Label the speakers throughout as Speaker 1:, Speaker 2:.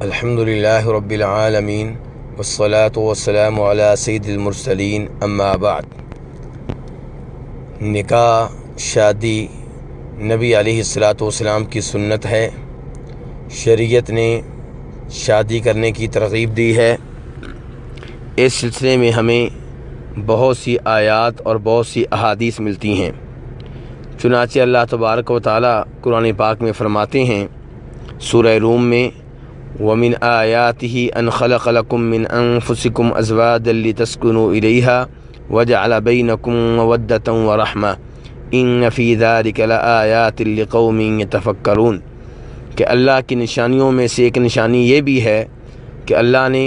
Speaker 1: الحمد للہ رب العالمین والصلاة والسلام علی سید المرسلین اما بعد۔ نکاح شادی نبی علیہ الصلاۃ والسلام کی سنت ہے۔ شریعت نے شادی کرنے کی ترغیب دی ہے۔ اس سلسلے میں ہمیں بہت سی آیات اور بہت سی احادیث ملتی ہیں۔ چنانچہ اللہ تبارک و تعالی قرآن پاک میں فرماتے ہیں سورہ روم میں، وَمِنْ آيَاتِهِ أَنْ خَلَقَ لَكُم مِّنْ أَنفُسِكُمْ أَزْوَاجًا لِتَسْكُنُوا إِلَيْهَا وَجَعَلَ بَيْنَكُم مَّوَدَّةً وَرَحْمَةً إِنَّ فِي ذَلِكَ لَآيَاتٍ لِقَوْمٍ يَتَفَكَّرُونَ کہ اللہ کی نشانیوں میں سے ایک نشانی یہ بھی ہے کہ اللہ نے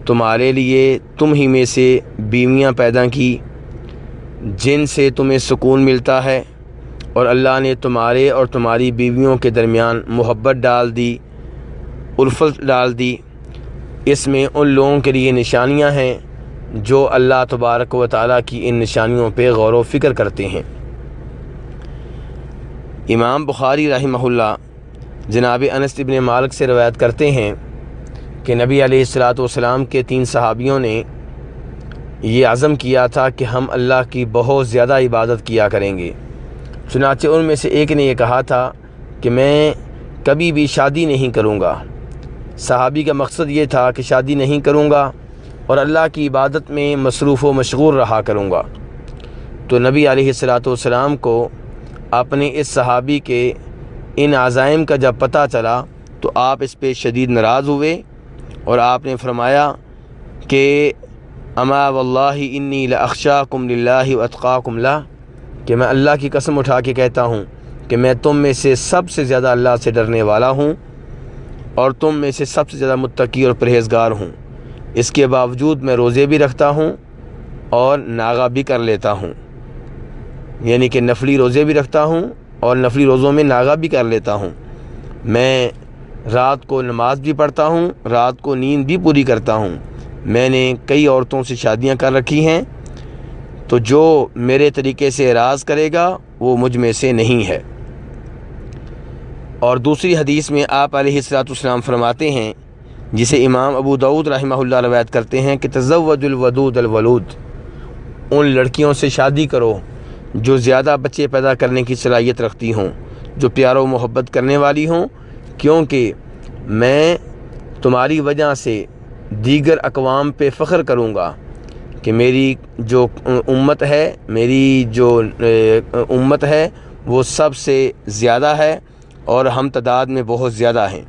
Speaker 1: تمہارے لیے تم ہی میں سے بیویاں پیدا کی جن سے تمہیں سکون ملتا ہے، اور اللہ نے تمہارے اور تمہاری بیویوں کے درمیان محبت ڈال دی، الفت ڈال دی۔ اس میں ان لوگوں کے لیے نشانیاں ہیں جو اللہ تبارک و تعالیٰ کی ان نشانیوں پہ غور و فکر کرتے ہیں۔ امام بخاری رحمہ اللہ جناب انس بن مالک سے روایت کرتے ہیں کہ نبی علیہ الصلاۃ والسلام کے 3 صحابیوں نے یہ عزم کیا تھا کہ ہم اللہ کی بہت زیادہ عبادت کیا کریں گے۔ چنانچہ ان میں سے ایک نے یہ کہا تھا کہ میں کبھی بھی شادی نہیں کروں گا۔ صحابی کا مقصد یہ تھا کہ شادی نہیں کروں گا اور اللہ کی عبادت میں مصروف و مشغول رہا کروں گا۔ تو نبی علیہ الصلاۃ والسلام کو اپنے اس صحابی کے ان عزائم کا جب پتہ چلا تو آپ اس پہ شدید ناراض ہوئے، اور آپ نے فرمایا کہ اما واللہ انی لاخشاکم للہ واتقاکم لہ، کہ میں اللہ کی قسم اٹھا کے کہتا ہوں کہ میں تم میں سے سب سے زیادہ اللہ سے ڈرنے والا ہوں اور تم میں سے سب سے زیادہ متقی اور پرہیزگار ہوں۔ اس کے باوجود میں روزے بھی رکھتا ہوں اور ناغہ بھی کر لیتا ہوں، یعنی کہ نفلی روزے بھی رکھتا ہوں اور نفلی روزوں میں ناغہ بھی کر لیتا ہوں۔ میں رات کو نماز بھی پڑھتا ہوں، رات کو نیند بھی پوری کرتا ہوں۔ میں نے کئی عورتوں سے شادیاں کر رکھی ہیں، تو جو میرے طریقے سے اعراض کرے گا وہ مجھ میں سے نہیں ہے۔ اور دوسری حدیث میں آپ علیہ الصلاۃ والسلام فرماتے ہیں، جسے امام ابو داؤد رحمہ اللہ روایت کرتے ہیں کہ تزوج الودود الولود، ان لڑکیوں سے شادی کرو جو زیادہ بچے پیدا کرنے کی صلاحیت رکھتی ہوں، جو پیار و محبت کرنے والی ہوں، کیونکہ میں تمہاری وجہ سے دیگر اقوام پہ فخر کروں گا کہ میری جو امت ہے وہ سب سے زیادہ ہے اور ہم تعداد میں بہت زیادہ ہیں۔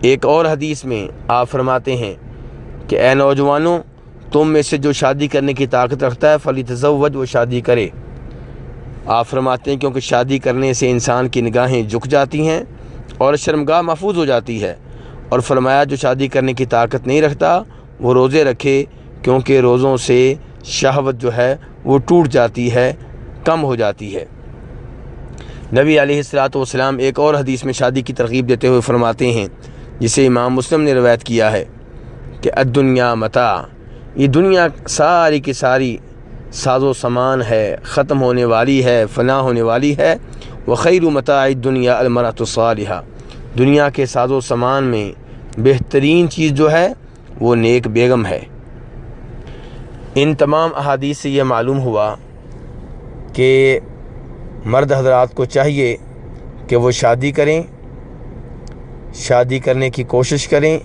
Speaker 1: ایک اور حدیث میں آپ فرماتے ہیں کہ اے نوجوانوں، تم میں سے جو شادی کرنے کی طاقت رکھتا ہے فلیتزوج، وہ شادی کرے۔ آپ فرماتے ہیں کیونکہ شادی کرنے سے انسان کی نگاہیں جھک جاتی ہیں اور شرمگاہ محفوظ ہو جاتی ہے، اور فرمایا جو شادی کرنے کی طاقت نہیں رکھتا وہ روزے رکھے، کیونکہ روزوں سے شہوت جو ہے وہ ٹوٹ جاتی ہے، کم ہو جاتی ہے۔ نبی علیہ الصلاۃ والسلام ایک اور حدیث میں شادی کی ترغیب دیتے ہوئے فرماتے ہیں، جسے امام مسلم نے روایت کیا ہے کہ الدنیا متاع، یہ دنیا ساری کی ساری ساز و سامان ہے، ختم ہونے والی ہے، فنا ہونے والی ہے۔ وخیر متاع الدنیا المرأۃ الصالحہ، دنیا کے ساز و سامان میں بہترین چیز جو ہے وہ نیک بیگم ہے۔ ان تمام احادیث سے یہ معلوم ہوا کہ مرد حضرات کو چاہیے کہ وہ شادی کریں، شادی کرنے کی کوشش کریں،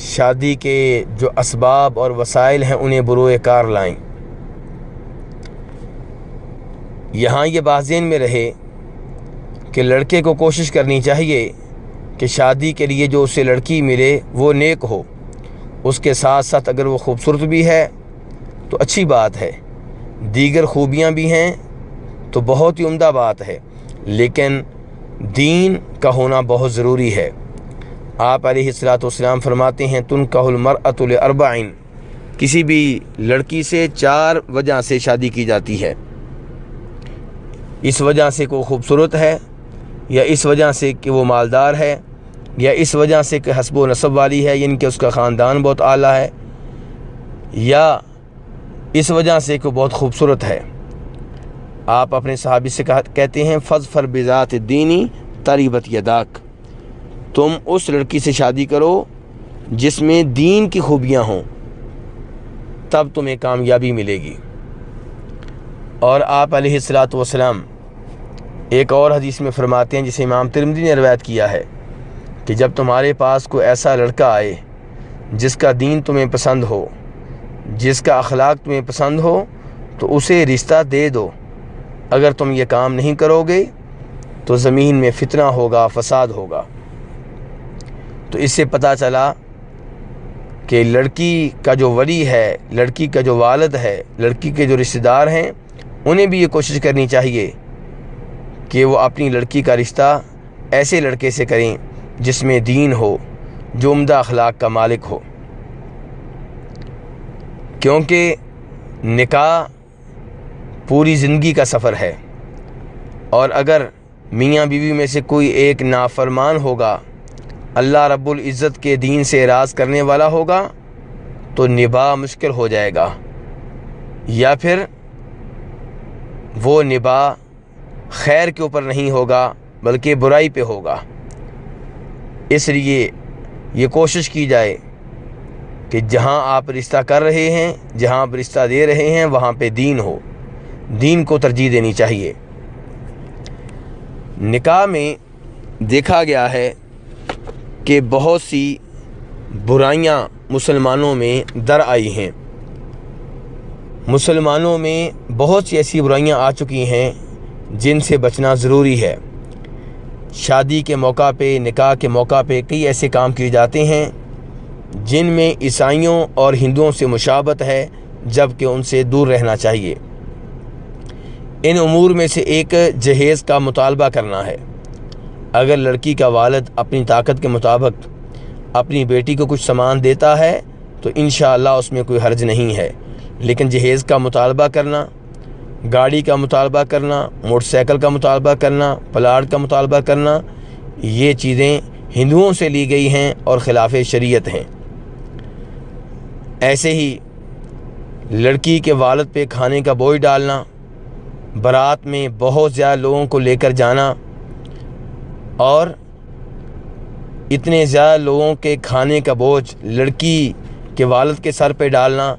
Speaker 1: شادی کے جو اسباب اور وسائل ہیں انہیں بروئے کار لائیں۔ یہاں یہ بات ذہن میں رہے کہ لڑکے کو کوشش کرنی چاہیے کہ شادی کے لیے جو اسے لڑکی ملے وہ نیک ہو، اس کے ساتھ ساتھ اگر وہ خوبصورت بھی ہے تو اچھی بات ہے، دیگر خوبیاں بھی ہیں تو بہت ہی عمدہ بات ہے، لیکن دین کا ہونا بہت ضروری ہے۔ آپ علیہ الصلاۃ والسلام فرماتے ہیں تنکح المرأۃ لاربع، کسی بھی لڑکی سے 4 وجہ سے شادی کی جاتی ہے۔ اس وجہ سے کہ وہ خوبصورت ہے، یا اس وجہ سے کہ وہ مالدار ہے، یا اس وجہ سے کہ حسب و نسب والی ہے، یعنی کہ اس کا خاندان بہت اعلیٰ ہے، یا اس وجہ سے کہ وہ بہت خوبصورت ہے۔ آپ اپنے صحابی سے کہتے ہیں فظفر بذات الدین تریبت یداک، تم اس لڑکی سے شادی کرو جس میں دین کی خوبیاں ہوں، تب تمہیں کامیابی ملے گی۔ اور آپ علیہ الصلاۃ والسلام ایک اور حدیث میں فرماتے ہیں، جسے امام ترمذی نے روایت کیا ہے، کہ جب تمہارے پاس کوئی ایسا لڑکا آئے جس کا دین تمہیں پسند ہو، جس کا اخلاق تمہیں پسند ہو، تو اسے رشتہ دے دو۔ اگر تم یہ کام نہیں کرو گے تو زمین میں فتنہ ہوگا، فساد ہوگا۔ تو اس سے پتہ چلا کہ لڑکی کا جو ولی ہے، لڑکی کا جو والد ہے، لڑکی کے جو رشتہ دار ہیں، انہیں بھی یہ کوشش کرنی چاہیے کہ وہ اپنی لڑکی کا رشتہ ایسے لڑکے سے کریں جس میں دین ہو، جو عمدہ اخلاق کا مالک ہو، کیونکہ نکاح پوری زندگی کا سفر ہے، اور اگر میاں بیوی میں سے کوئی ایک نافرمان ہوگا، اللہ رب العزت کے دین سے اعراض کرنے والا ہوگا، تو نباہ مشکل ہو جائے گا، یا پھر وہ نباہ خیر کے اوپر نہیں ہوگا بلکہ برائی پہ ہوگا۔ اس لیے یہ کوشش کی جائے کہ جہاں آپ رشتہ کر رہے ہیں، جہاں آپ رشتہ دے رہے ہیں، وہاں پہ دین ہو، دین کو ترجیح دینی چاہیے۔ نکاح میں دیکھا گیا ہے کہ بہت سی برائیاں مسلمانوں میں در آئی ہیں، مسلمانوں میں بہت سی ایسی برائیاں آ چکی ہیں جن سے بچنا ضروری ہے۔ شادی کے موقع پہ، نکاح کے موقع پہ کئی ایسے کام کیے جاتے ہیں جن میں عیسائیوں اور ہندوؤں سے مشابہت ہے، جبکہ ان سے دور رہنا چاہیے۔ ان امور میں سے ایک جہیز کا مطالبہ کرنا ہے۔ اگر لڑکی کا والد اپنی طاقت کے مطابق اپنی بیٹی کو کچھ سامان دیتا ہے تو انشاءاللہ اس میں کوئی حرج نہیں ہے، لیکن جہیز کا مطالبہ کرنا، گاڑی کا مطالبہ کرنا، موٹر سائیکل کا مطالبہ کرنا، پلاٹ کا مطالبہ کرنا، یہ چیزیں ہندوؤں سے لی گئی ہیں اور خلاف شریعت ہیں۔ ایسے ہی لڑکی کے والد پہ کھانے کا بوجھ ڈالنا، بارات میں بہت زیادہ لوگوں کو لے کر جانا اور اتنے زیادہ لوگوں کے کھانے کا بوجھ لڑکی کے والد کے سر پہ ڈالنا،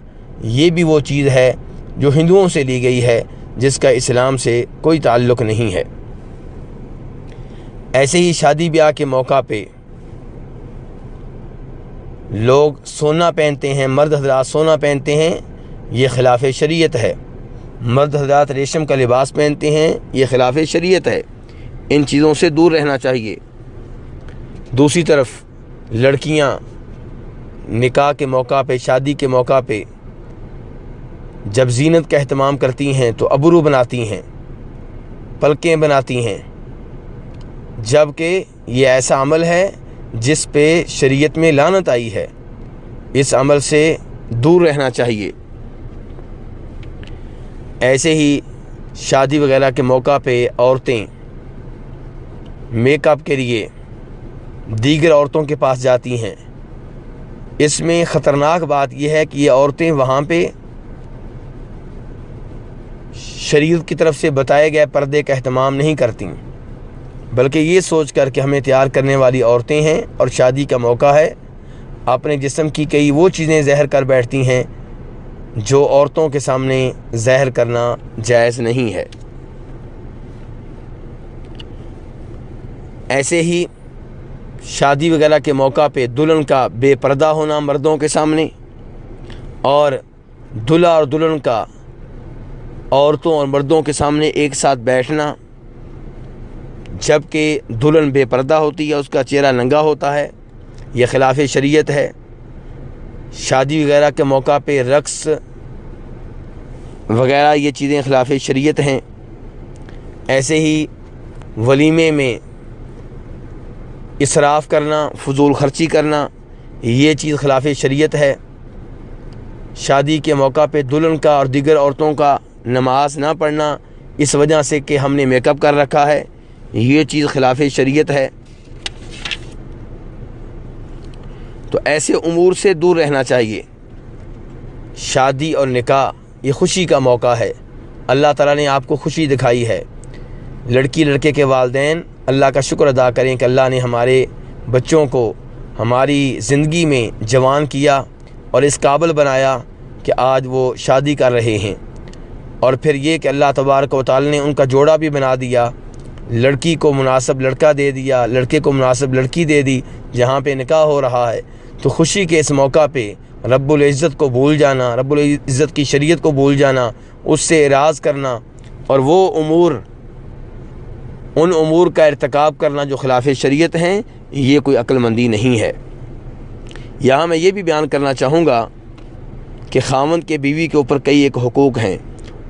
Speaker 1: یہ بھی وہ چیز ہے جو ہندوؤں سے لی گئی ہے، جس کا اسلام سے کوئی تعلق نہیں ہے۔ ایسے ہی شادی بیاہ کے موقع پہ لوگ سونا پہنتے ہیں، مرد حضرات سونا پہنتے ہیں، یہ خلاف شریعت ہے۔ مرد حضرات ریشم کا لباس پہنتے ہیں، یہ خلاف شریعت ہے۔ ان چیزوں سے دور رہنا چاہیے۔ دوسری طرف لڑکیاں نکاح کے موقع پہ، شادی کے موقع پہ جب زینت کا اہتمام کرتی ہیں تو ابرو بناتی ہیں، پلکیں بناتی ہیں، جبکہ یہ ایسا عمل ہے جس پہ شریعت میں لعنت آئی ہے۔ اس عمل سے دور رہنا چاہیے۔ ایسے ہی شادی وغیرہ کے موقع پہ عورتیں میک اپ کے لیے دیگر عورتوں کے پاس جاتی ہیں۔ اس میں خطرناک بات یہ ہے کہ یہ عورتیں وہاں پہ شریعت کی طرف سے بتائے گئے پردے کا اہتمام نہیں کرتیں، بلکہ یہ سوچ کر کہ ہمیں تیار کرنے والی عورتیں ہیں اور شادی کا موقع ہے، اپنے جسم کی کئی وہ چیزیں زہر کر بیٹھتی ہیں جو عورتوں کے سامنے زہر کرنا جائز نہیں ہے۔ ایسے ہی شادی وغیرہ کے موقع پہ دلہن کا بے پردہ ہونا مردوں کے سامنے، اور دلہا اور دلہن کا عورتوں اور مردوں کے سامنے ایک ساتھ بیٹھنا، جبکہ دلہن بے پردہ ہوتی ہے، اس کا چہرہ ننگا ہوتا ہے، یہ خلاف شریعت ہے۔ شادی وغیرہ کے موقع پہ رقص وغیرہ یہ چیزیں خلاف شریعت ہیں۔ ایسے ہی ولیمے میں اسراف کرنا، فضول خرچی کرنا، یہ چیز خلاف شریعت ہے۔ شادی کے موقع پہ دلہن کا اور دیگر عورتوں کا نماز نہ پڑھنا اس وجہ سے کہ ہم نے میک اپ کر رکھا ہے، یہ چیز خلاف شریعت ہے۔ تو ایسے امور سے دور رہنا چاہیے۔ شادی اور نکاح یہ خوشی کا موقع ہے، اللہ تعالیٰ نے آپ کو خوشی دکھائی ہے۔ لڑکی لڑکے کے والدین اللہ کا شکر ادا کریں کہ اللہ نے ہمارے بچوں کو ہماری زندگی میں جوان کیا اور اس قابل بنایا کہ آج وہ شادی کر رہے ہیں، اور پھر یہ کہ اللہ تبارک و تعالی نے ان کا جوڑا بھی بنا دیا، لڑکی کو مناسب لڑکا دے دیا، لڑکے کو مناسب لڑکی دے دی جہاں پہ نکاح ہو رہا ہے، تو خوشی کے اس موقع پہ رب العزت کو بھول جانا، رب العزت کی شریعت کو بھول جانا، اس سے اعراض کرنا اور وہ ان امور کا ارتکاب کرنا جو خلاف شریعت ہیں، یہ کوئی عقل مندی نہیں ہے۔ یہاں میں یہ بھی بیان کرنا چاہوں گا کہ خاوند کے بیوی کے اوپر کئی ایک حقوق ہیں،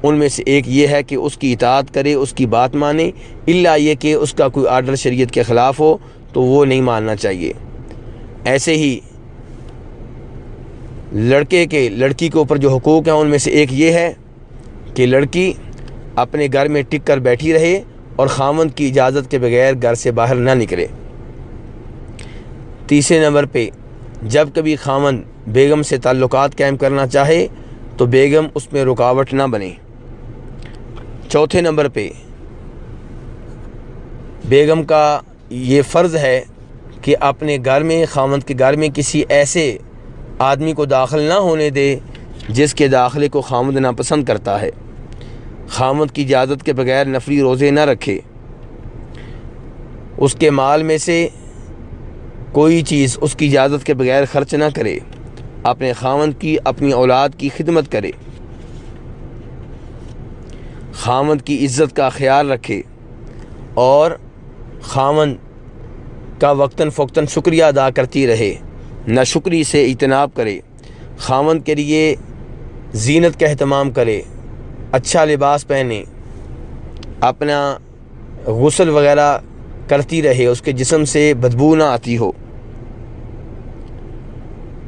Speaker 1: ان میں سے ایک یہ ہے کہ اس کی اطاعت کرے، اس کی بات مانے، الا یہ کہ اس کا کوئی آرڈر شریعت کے خلاف ہو تو وہ نہیں ماننا چاہیے۔ ایسے ہی لڑکے کے لڑکی کے اوپر جو حقوق ہیں ان میں سے ایک یہ ہے کہ لڑکی اپنے گھر میں ٹک کر بیٹھی رہے اور خاوند کی اجازت کے بغیر گھر سے باہر نہ نکلے۔ تیسرے نمبر پہ جب کبھی خاوند بیگم سے تعلقات قائم کرنا چاہے تو بیگم اس میں رکاوٹ نہ بنے۔ چوتھے نمبر پہ بیگم کا یہ فرض ہے کہ اپنے گھر میں، خاوند کے گھر میں کسی ایسے آدمی کو داخل نہ ہونے دے جس کے داخلے کو خاوند ناپسند کرتا ہے۔ خاوند کی اجازت کے بغیر نفلی روزے نہ رکھے، اس کے مال میں سے کوئی چیز اس کی اجازت کے بغیر خرچ نہ کرے، اپنے خاوند کی، اپنی اولاد کی خدمت کرے، خاوند کی عزت کا خیال رکھے اور خاوند کا وقتاً فوقتاً شکریہ ادا کرتی رہے، ناشکری سے اجتناب کرے، خاوند کے لیے زینت کا اہتمام کرے، اچھا لباس پہنے، اپنا غسل وغیرہ کرتی رہے، اس کے جسم سے بدبو نہ آتی ہو،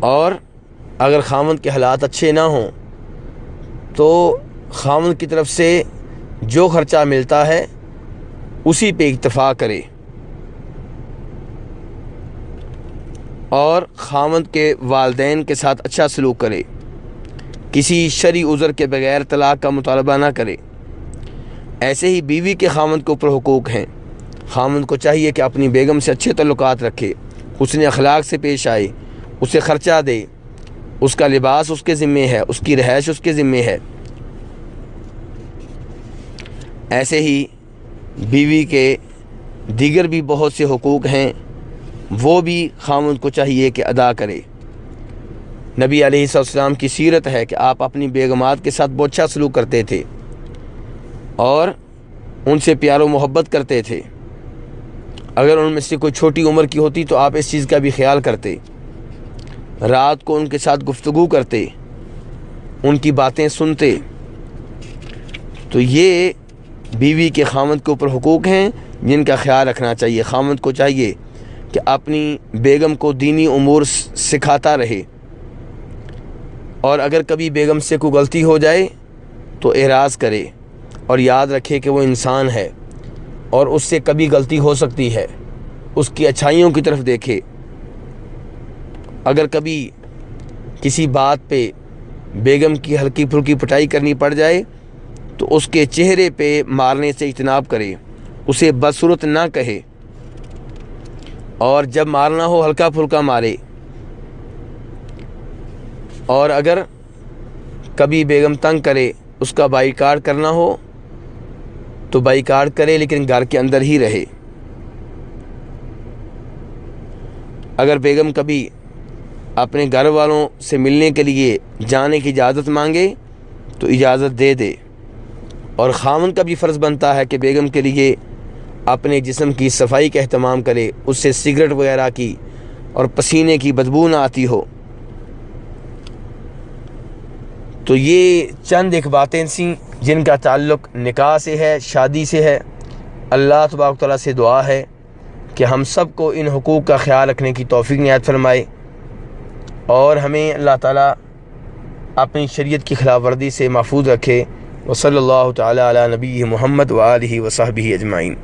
Speaker 1: اور اگر خاوند کے حالات اچھے نہ ہوں تو خاوند کی طرف سے جو خرچہ ملتا ہے اسی پہ اکتفا کرے، اور خاوند کے والدین کے ساتھ اچھا سلوک کرے، کسی شرعی عذر کے بغیر طلاق کا مطالبہ نہ کرے۔ ایسے ہی بیوی کے خاوند کے اوپر حقوق ہیں۔ خاوند کو چاہیے کہ اپنی بیگم سے اچھے تعلقات رکھے، اس نے اخلاق سے پیش آئے، اسے خرچہ دے، اس کا لباس اس کے ذمے ہے، اس کی رہائش اس کے ذمے ہے۔ ایسے ہی بیوی کے دیگر بھی بہت سے حقوق ہیں، وہ بھی خاوند کو چاہیے کہ ادا کرے۔ نبی علیہ السلام کی سیرت ہے کہ آپ اپنی بیگمات کے ساتھ بہت اچھا سلوک کرتے تھے اور ان سے پیار و محبت کرتے تھے۔ اگر ان میں سے کوئی چھوٹی عمر کی ہوتی تو آپ اس چیز کا بھی خیال کرتے، رات کو ان کے ساتھ گفتگو کرتے، ان کی باتیں سنتے۔ تو یہ بیوی کے خاوند کے اوپر حقوق ہیں جن کا خیال رکھنا چاہیے۔ خاوند کو چاہیے کہ اپنی بیگم کو دینی امور سکھاتا رہے، اور اگر کبھی بیگم سے کوئی غلطی ہو جائے تو اعراض کرے اور یاد رکھے کہ وہ انسان ہے اور اس سے کبھی غلطی ہو سکتی ہے، اس کی اچھائیوں کی طرف دیکھے۔ اگر کبھی کسی بات پہ بیگم کی ہلکی پھلکی پٹائی کرنی پڑ جائے تو اس کے چہرے پہ مارنے سے اجتناب کرے، اسے بدصورت نہ کہے، اور جب مارنا ہو ہلکا پھلکا مارے۔ اور اگر کبھی بیگم تنگ کرے، اس کا بائیکاٹ کرنا ہو تو بائیکاٹ کرے، لیکن گھر کے اندر ہی رہے۔ اگر بیگم کبھی اپنے گھر والوں سے ملنے کے لیے جانے کی اجازت مانگے تو اجازت دے دے، اور خاوند کا بھی فرض بنتا ہے کہ بیگم کے لیے اپنے جسم کی صفائی کا اہتمام کرے، اس سے سگریٹ وغیرہ کی اور پسینے کی بدبو نہ آتی ہو۔ تو یہ چند ایک باتیں تھیں جن کا تعلق نکاح سے ہے، شادی سے ہے۔ اللہ تبارک و تعالیٰ سے دعا ہے کہ ہم سب کو ان حقوق کا خیال رکھنے کی توفیق عنایت فرمائے، اور ہمیں اللہ تعالیٰ اپنی شریعت کی خلاف ورزی سے محفوظ رکھے۔ وصلی اللہ تعالیٰ علی نبی محمد وآلہ وصحبہ اجمعین۔